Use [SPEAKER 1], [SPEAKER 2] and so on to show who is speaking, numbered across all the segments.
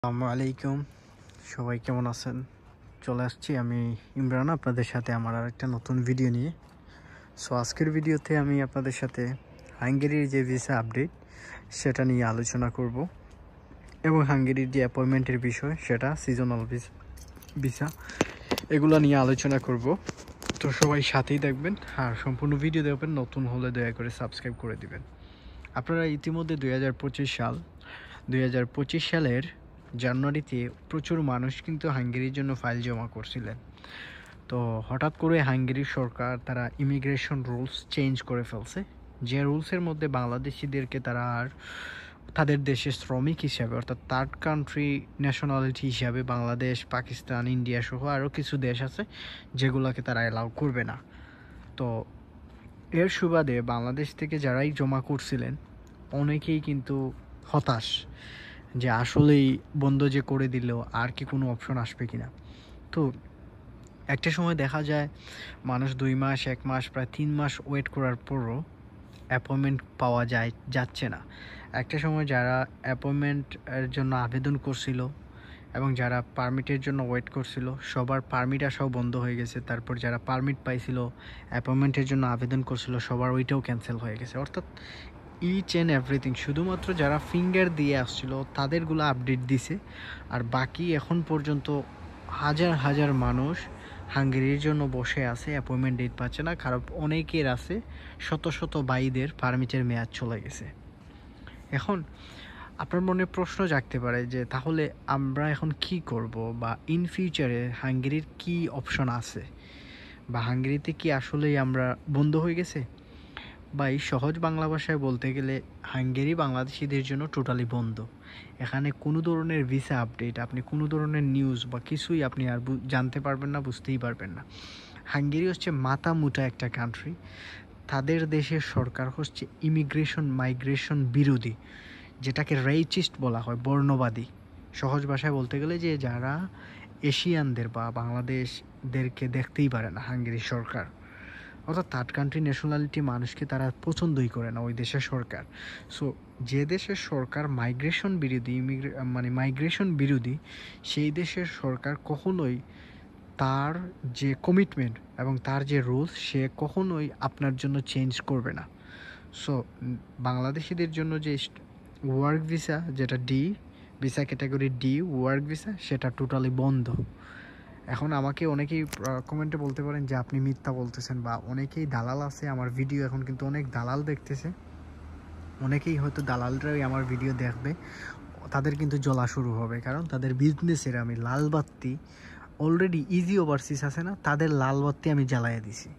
[SPEAKER 1] আসসালামু আলাইকুম, সবাই কেমন আছেন? চলে আসছি আমি ইমরান আপনাদের সাথে আমার আরেকটা নতুন ভিডিও নিয়ে। আজকের ভিডিওতে আমি আপনাদের সাথে হাঙ্গেরির যে ভিসা আপডেট সেটা নিয়ে আলোচনা করব এবং হাঙ্গেরির যে অ্যাপয়েন্টমেন্টের বিষয় সেটা সিজনাল ভিসা এগুলো নিয়ে আলোচনা করব। তো সবাই সাথেই দেখবেন আর সম্পূর্ণ ভিডিও দেখবেন। নতুন হলে দয়া করে সাবস্ক্রাইব করে দিবেন। আপনারা ইতিমধ্যে 2025 সালের জানুয়ারিতে প্রচুর মানুষ কিন্তু হাঙ্গেরির জন্য ফাইল জমা করছিলেন। তো হঠাৎ করে হাঙ্গেরির সরকার তারা ইমিগ্রেশন রুলস চেঞ্জ করে ফেলছে, যে রুলসের মধ্যে বাংলাদেশিদেরকে তারা আর তাদের দেশের শ্রমিক হিসাবে অর্থাৎ থার্ড কান্ট্রি ন্যাশনালিটি হিসাবে বাংলাদেশ, পাকিস্তান, ইন্ডিয়া সহ আরও কিছু দেশ আছে যেগুলোকে তারা অ্যালাউ করবে না। তো এর সুবাদে বাংলাদেশ থেকে যারাই জমা করছিলেন অনেকেই কিন্তু হতাশ যে আসলেই বন্ধ যে করে দিল আর কি কোনো অপশন আসবে কিনা। তো একটা সময় দেখা যায় মানুষ 2 মাস, 1 মাস, প্রায় 3 মাস ওয়েট করার পরও অ্যাপয়েন্টমেন্ট পাওয়া যাচ্ছে না। একটা সময় যারা অ্যাপয়েন্টমেন্টের জন্য আবেদন করছিল এবং যারা পারমিটের জন্য ওয়েট করছিল সবার পারমিট আসাও বন্ধ হয়ে গেছে। তারপর যারা পারমিট পাইছিল, অ্যাপয়েন্টমেন্টের জন্য আবেদন করছিল, সবার ওইটাও ক্যান্সেল হয়ে গেছে। অর্থাৎ ইচ অ্যান্ড এভরিথিং, শুধুমাত্র যারা ফিঙ্গার দিয়ে আসছিল তাদেরগুলো আপডেট দিছে, আর বাকি এখন পর্যন্ত হাজার হাজার মানুষ হাঙ্গেরির জন্য বসে আছে, অ্যাপয়েন্টমেন্ট ডেট পাচ্ছে না। কারণ অনেকের আছে শত শত বাইদের পারমিটের মেয়াদ চলে গেছে। এখন আপনার মনে প্রশ্ন জাগতে পারে যে তাহলে আমরা এখন কি করব, বা ইন ফিউচারে হাঙ্গেরির কি অপশন আছে, বা হাঙ্গেরিতে কি আসলেই আমরা বন্ধ হয়ে গেছে? বা এই সহজ বাংলা ভাষায় বলতে গেলে হাঙ্গেরি বাংলাদেশিদের জন্য টোটালি বন্ধ। এখানে কোনো ধরনের ভিসা আপডেট, আপনি কোনো ধরনের নিউজ বা কিছুই আপনি আর জানতে পারবেন না, বুঝতেই পারবেন না। হাঙ্গেরি হচ্ছে মাথা মুটা একটা কান্ট্রি। তাদের দেশের সরকার হচ্ছে মাইগ্রেশন বিরোধী, যেটাকে রেইচিস্ট বলা হয়, বর্ণবাদী। সহজ ভাষায় বলতে গেলে যে যারা এশিয়ানদের বা বাংলাদেশদেরকে দেখতেই পারে না হাঙ্গেরি সরকার, অর্থাৎ থার্ড কান্ট্রি ন্যাশনালিটি মানুষকে তারা পছন্দই করে না ওই দেশের সরকার। সো যে দেশের সরকার মাইগ্রেশন বিরোধী সেই দেশের সরকার কখনোই তার যে কমিটমেন্ট এবং তার যে রুলস সে কখনোই আপনার জন্য চেঞ্জ করবে না। সো বাংলাদেশিদের জন্য যে ওয়ার্ক ভিসা, যেটা ভিসা ক্যাটাগরি ওয়ার্ক ভিসা, সেটা টোটালি বন্ধ। এখন আমাকে অনেকেই কমেন্টে বলতে পারেন যে আপনি মিথ্যা বলতেছেন, বা অনেকেই দালাল আছে আমার ভিডিও এখন কিন্তু অনেক দালাল দেখতেছে। অনেকেই হয়তো দালালরাই আমার ভিডিও দেখবে, তাদের কিন্তু জ্বলা শুরু হবে, কারণ তাদের বিজনেসের আমি লাল বাত্তি অলরেডি ইজি ওভারসিজ আছে না, তাদের লাল বাত্তি আমি জ্বালাইয়া দিছি।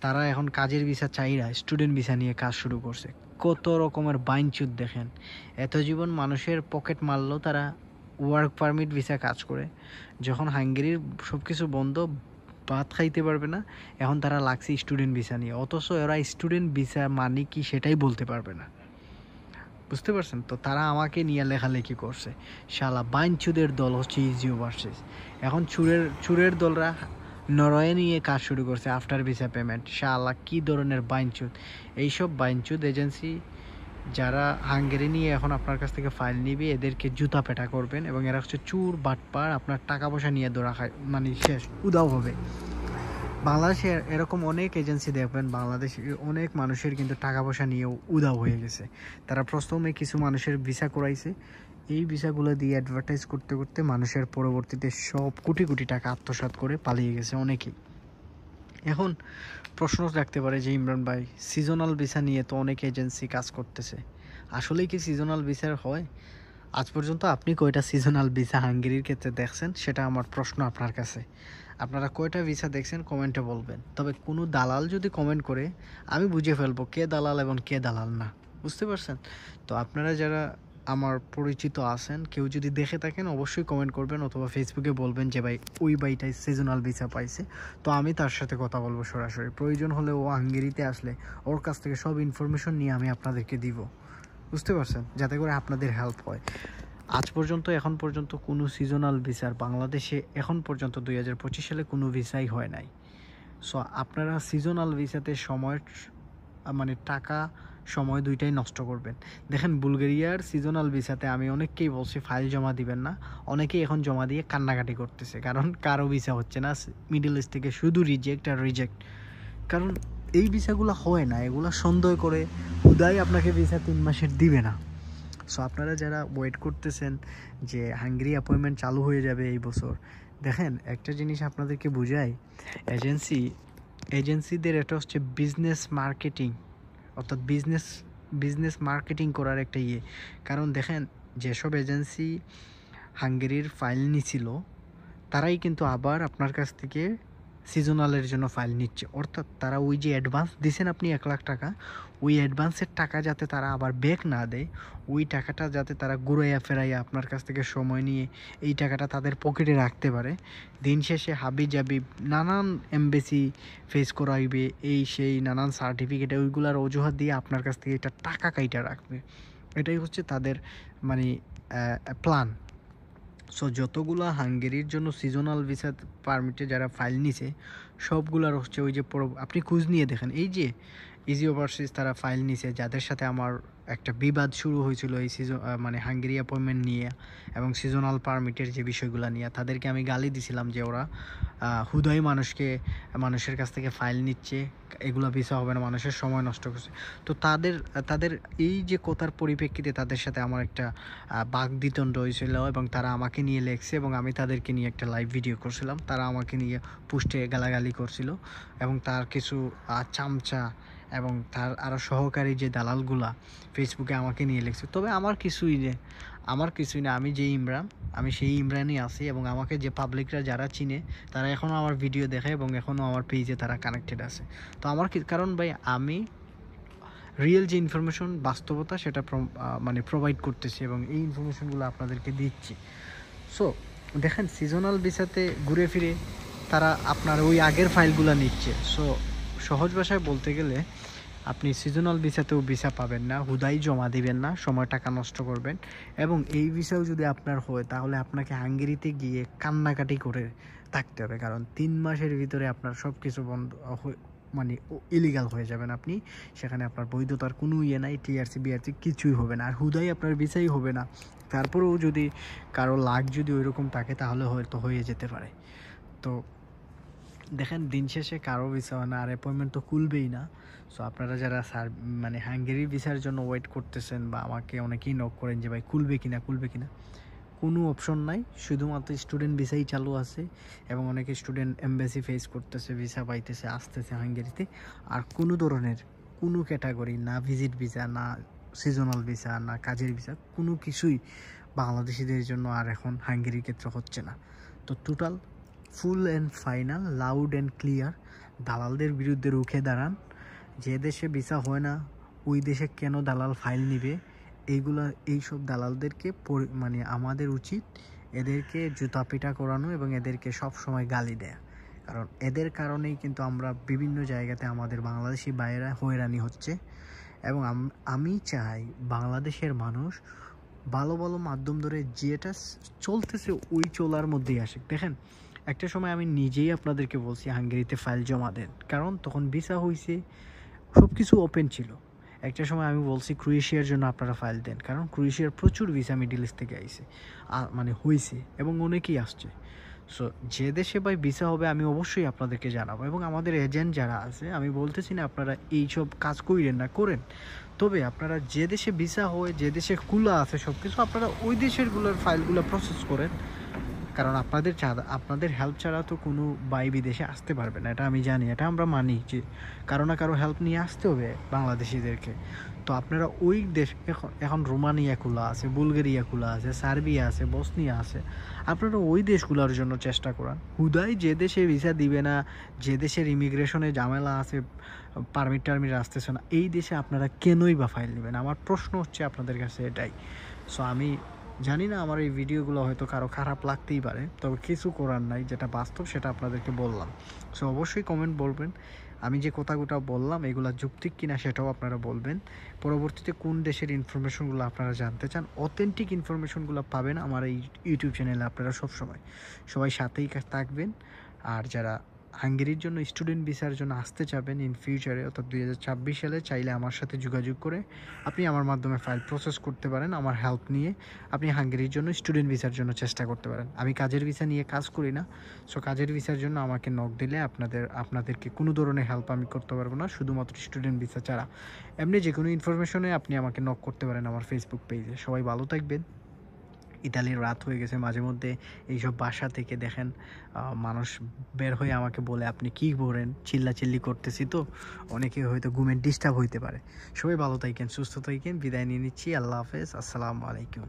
[SPEAKER 1] তারা এখন কাজের ভিসা চাইরা স্টুডেন্ট ভিসা নিয়ে কাজ শুরু করছে। কত রকমের বাইনচুত দেখেন। এত জীবন মানুষের পকেট মারলেও তারা ওয়ার্ক পারমিট ভিসা কাজ করে। যখন হাঙ্গেরির সব কিছু বন্ধ, ভাত খাইতে পারবে না, এখন তারা লাগছে স্টুডেন্ট ভিসা নিয়ে। অথচ এরা স্টুডেন্ট ভিসা মানে কি সেটাই বলতে পারবে না। বুঝতে পারছেন? তো তারা আমাকে নিয়ে লেখালেখি করছে। শালা বাইনচুদের দল হচ্ছে ইজি ওভারসিজ। এখন চুরের দলরা নরওয়ে নিয়ে কাজ শুরু করছে আফটার ভিসা পেমেন্ট। শালা কি ধরনের বাইনচুদ! এইসব বাইনচুদ এজেন্সি যারা হাঙ্গেরি নিয়ে এখন আপনার কাছ থেকে ফাইল নিবে, এদেরকে জুতা পেটা করবেন। এবং এরা হচ্ছে চুর বাটপার, আপনার টাকা পয়সা নিয়ে দৌড়া খায়, মানে শেষ উদাও হবে। বাংলাদেশে এরকম অনেক এজেন্সি দেখবেন, বাংলাদেশে অনেক মানুষের কিন্তু টাকা পয়সা নিয়েও উদাও হয়ে গেছে। তারা প্রথমে কিছু মানুষের ভিসা করাইছে, এই ভিসাগুলো দিয়ে অ্যাডভার্টাইজ করতে করতে মানুষের পরবর্তীতে সব কোটি কোটি টাকা আত্মসাৎ করে পালিয়ে গেছে অনেকেই। এখন প্রশ্ন রাখতে পারে যে ইমরান ভাই, সিজনাল ভিসা নিয়ে তো অনেক এজেন্সি কাজ করতেছে, আসলেই কি সিজনাল ভিসার হয়? আজ পর্যন্ত আপনি কয়টা সিজনাল ভিসা হাঙ্গেরির ক্ষেত্রে দেখছেন, সেটা আমার প্রশ্ন আপনার কাছে। আপনারা কয়টা ভিসা দেখছেন কমেন্টে বলবেন। তবে কোনো দালাল যদি কমেন্ট করে, আমি বুঝে ফেলবো কে দালাল এবং কে দালাল না। বুঝতে পারছেন? তো আপনারা যারা আমার পরিচিত আছেন, কেউ যদি দেখে থাকেন অবশ্যই কমেন্ট করবেন, অথবা ফেসবুকে বলবেন যে ভাই ওই ভাইটাই সিজনাল ভিসা পাইছে। তো আমি তার সাথে কথা বলবো সরাসরি। প্রয়োজন হলে ও হাঙ্গেরিতে আসলে ওর কাছ থেকে সব ইনফরমেশন নিয়ে আমি আপনাদেরকে দিব। বুঝতে পারছেন? যাতে করে আপনাদের হেল্প হয়। এখন পর্যন্ত কোনো সিজনাল ভিসার বাংলাদেশে এখন পর্যন্ত 2025 সালে কোনো ভিসাই হয় নাই। সো আপনারা সিজনাল ভিসাতে সময় টাকা সময় দুইটাই নষ্ট করবেন। দেখেন বুলগেরিয়ার সিজনাল ভিসাতে আমি অনেককেই বলছি ফাইল জমা দিবেন না, অনেকেই এখন জমা দিয়ে কান্নাকাটি করতেছে, কারণ কারো ভিসা হচ্ছে না, মিডল ইস্ট থেকে শুধু রিজেক্ট আর রিজেক্ট। কারণ এই ভিসাগুলো হয় না, এগুলো সন্দেহ করে হুদাই আপনাকে ভিসা 3 মাসের দিবে না। সো আপনারা যারা ওয়েট করতেছেন যে হাঙ্গেরি অ্যাপয়েন্টমেন্ট চালু হয়ে যাবে এই বছর, দেখেন একটা জিনিস আপনাদেরকে বুঝাই, এজেন্সিদের এটা হচ্ছে বিজনেস মার্কেটিং, অর্থাৎ বিজনেস মার্কেটিং করার একটা কারণ দেখেন যেসব এজেন্সি হাঙ্গেরির ফাইল নিছিল তারাই কিন্তু আবার আপনার কাছ থেকে সিজনালের জন্য ফাইল নিচ্ছে, অর্থাৎ তারা ওই যে অ্যাডভান্স দিয়েছেন আপনি 1 লাখ টাকা, ওই অ্যাডভান্সের টাকা যাতে তারা আবার ব্যাক না দেয়, ওই টাকাটা যাতে তারা ঘুরাইয়া ফেরাইয়া আপনার কাছ থেকে সময় নিয়ে এই টাকাটা তাদের পকেটে রাখতে পারে, দিন শেষে হাবি জাবি নানান এমবেসি ফেস করাইবে, এই সেই নানান সার্টিফিকেট ওইগুলার অজুহাত দিয়ে আপনার কাছ থেকে এটা টাকা কাইটা রাখবে। এটাই হচ্ছে তাদের মানে প্ল্যান। সো যতগুলো হাঙ্গেরির জন্য সিজনাল ভিসা পারমিটে যারা ফাইল নিছে সবগুলার হচ্ছে ওই যে আপনি খোঁজ নিয়ে দেখেন, এই যে ইজি ওভারসিজ তারা ফাইল নিছে, যাদের সাথে আমার একটা বিবাদ শুরু হয়েছিল এই মানে হাঙ্গেরি অ্যাপয়েন্টমেন্ট নিয়ে এবং সিজনাল পারমিটের যে বিষয়গুলো নিয়ে, তাদেরকে আমি গালি দিছিলাম যে ওরা হুদয় মানুষের কাছ থেকে ফাইল নিচ্ছে, এগুলো ভিসা হবে না, মানুষের সময় নষ্ট করছে। তো তাদের এই যে কথার পরিপ্রেক্ষিতে তাদের সাথে আমার একটা বাগবিতণ্ড হয়েছিল এবং তারা আমাকে নিয়ে লেখছে এবং আমি তাদেরকে নিয়ে একটা লাইভ ভিডিও করছিলাম, তারা আমাকে নিয়ে পোস্টে গালাগালি করছিল এবং তার কিছু চামচা এবং তার আরও সহকারী যে দালালগুলা ফেসবুকে আমাকে নিয়ে লিখছে। তবে আমার কিছুই না, আমি যে ইমরান, আমি সেই ইমরানই আছি এবং আমাকে যে পাবলিকরা যারা চিনে তারা এখনও আমার ভিডিও দেখে এবং এখনও আমার পেজে তারা কানেক্টেড আছে। তো আমার কারণ ভাই আমি রিয়েল যে ইনফরমেশন বাস্তবতা সেটা মানে প্রোভাইড করতেছি এবং এই ইনফরমেশনগুলো আপনাদেরকে দিচ্ছি। সো দেখেন সিজনাল ভিসাতে ঘুরে ফিরে তারা আপনার ওই আগের ফাইলগুলো নিচ্ছে। সো সহজ ভাষায় বলতে গেলে আপনি সিজনাল ভিসাতেও ভিসা পাবেন না, হুদাই জমা দিবেন না, সময় টাকা নষ্ট করবেন এবং এই ভিসাও যদি আপনার হয় তাহলে আপনাকে হাঙ্গেরিতে গিয়ে কান্নাকাটি করে থাকতে হবে, কারণ 3 মাসের ভিতরে আপনার সব কিছু বন্ধ মানে ইলিগাল হয়ে যাবেন আপনি, সেখানে আপনার বৈধতার কোনো নাই, টিআরসি বিআরসি কিছুই হবে না, আর হুদাই আপনার ভিসাই হবে না। তারপরেও যদি কারো লাখ যদি ওইরকম থাকে তাহলে হয়তো হয়ে যেতে পারে। তো দেখেন দিন শেষে কারো ভিসা হয় না আর অ্যাপয়েন্টমেন্ট তো খুলবেই না। সো আপনারা যারা মানে হাঙ্গেরি ভিসার জন্য ওয়েট করতেছেন বা আমাকে অনেকেই নক করেন যে ভাই খুলবে কিনা, কোনো অপশন নাই, শুধুমাত্র স্টুডেন্ট ভিসাই চালু আছে এবং অনেকে স্টুডেন্ট এমবেসি ফেস করতেছে, ভিসা পাইতেছে, আসতেছে হাঙ্গেরিতে। আর কোনো ধরনের কোনো ক্যাটাগরি না, ভিজিট ভিসা না, সিজনাল ভিসা না, কাজের ভিসা, কোনো কিছুই বাংলাদেশিদের জন্য আর এখন হাঙ্গেরির ক্ষেত্রে হচ্ছে না। তো total full and final loud and clear দালালদের বিরুদ্ধে রুখে দাঁড়ান। যে দেশে ভিসা হয় না ওই দেশে কেন দালাল ফাইল নিবে, এইসব দালালদেরকে মানে আমাদের উচিত এদেরকে জুতা পিটা করানো এবং এদেরকে সব সময় গালি দেয়া, কারণ এদের কারণেই কিন্তু আমরা বিভিন্ন জায়গাতে আমাদের বাংলাদেশি ভাইয়েরা হয়রানি হচ্ছে। এবং আমি চাই বাংলাদেশের মানুষ ভালো ভালো মাধ্যম ধরে যেটা চলতেছে ওই চলার মধ্যেই আসে। দেখেন একটা সময় আমি নিজেই আপনাদেরকে বলছি হাঙ্গেরিতে ফাইল জমা দেন, কারণ তখন ভিসা হয়েছে, সব কিছু ওপেন ছিল। একটা সময় আমি বলছি ক্রোয়েশিয়ার জন্য আপনারা ফাইল দেন, কারণ ক্রোয়েশিয়ার প্রচুর ভিসা মিডল ইস্ট থেকে আইছে, মানে হয়েছে এবং অনেকেই আসছে। সো যে দেশে ভাই ভিসা হবে আমি অবশ্যই আপনাদেরকে জানাবো এবং আমাদের এজেন্ট যারা আছে, আমি বলতেছি না আপনারা এইসব কাজ করেন না, করেন, তবে আপনারা যে দেশে ভিসা হয়, যে দেশে খোলা আছে সব কিছু, আপনারা ওই দেশেরগুলোর ফাইলগুলো প্রসেস করেন, কারণ আপনাদের হেল্প ছাড়া তো কোনো বিদেশে আসতে পারবে না, এটা আমি জানি, এটা আমরা মানি যে কারো না কারো হেল্প নিয়ে আসতে হবে বাংলাদেশিদেরকে। তো আপনারা ওই দেশ এখন রোমানিয়া খোলা আছে, বুলগেরিয়া খোলা আছে, সার্বিয়া আছে, বসনিয়া আছে, আপনারা ওই দেশগুলোর জন্য চেষ্টা করান। হুদাই যে দেশে ভিসা দিবে না, যে দেশের ইমিগ্রেশনে ঝামেলা আছে, পারমিট টারমিট আসতেছে না, এই দেশে আপনারা কেনই বা ফাইল নেবেন? আমার প্রশ্ন হচ্ছে আপনাদের কাছে এটাই। সো আমি জানি না আমার এই ভিডিওগুলো হয়তো কারো খারাপ লাগতেই পারে, তবে কিছু করার নাই, যেটা বাস্তব সেটা আপনাদেরকে বললাম। সো অবশ্যই কমেন্ট বলবেন আমি যে কথাগুলো বললাম এগুলো যৌক্তিক কিনা, সেটাও আপনারা বলবেন। পরবর্তীতে কোন দেশের ইনফরমেশনগুলো আপনারা জানতে চান, অথেন্টিক ইনফরমেশনগুলো পাবেন আমার এই ইউটিউব চ্যানেলে আপনারা সবাই সাথেই থাকবেন। আর যারা হাঙ্গেরির জন্য স্টুডেন্ট ভিসার জন্য আসতে চাবেন ইন ফিউচারে অর্থাৎ 2026 সালে, চাইলে আমার সাথে যোগাযোগ করে আপনি আমার মাধ্যমে ফাইল প্রসেস করতে পারেন। আমার হেল্প নিয়ে আপনি হাঙ্গেরির জন্য স্টুডেন্ট ভিসার জন্য চেষ্টা করতে পারেন। আমি কাজের ভিসা নিয়ে কাজ করি না। সো কাজের ভিসার জন্য আমাকে নক দিলে আপনাদেরকে কোনো ধরনের হেল্প আমি করতে পারবো না, শুধুমাত্র স্টুডেন্ট ভিসা ছাড়া। এমনি যে কোনো ইনফরমেশনে আপনি আমাকে নক করতে পারেন আমার ফেসবুক পেজে। সবাই ভালো থাকবেন। ইতালির রাত হয়ে গেছে, মাঝে মধ্যে এইসব বাসা থেকে দেখেন মানুষ বের হয়ে আমাকে বলে আপনি কী করেন, চিল্লাচিল্লি করতেছি তো অনেকে হয়তো ঘুমের ডিস্টার্ব হইতে পারে। সবাই ভালো থাকেন, সুস্থ থাকেন, বিদায় নিয়ে নিচ্ছি। আল্লাহ হাফেজ, আসসালামু আলাইকুম।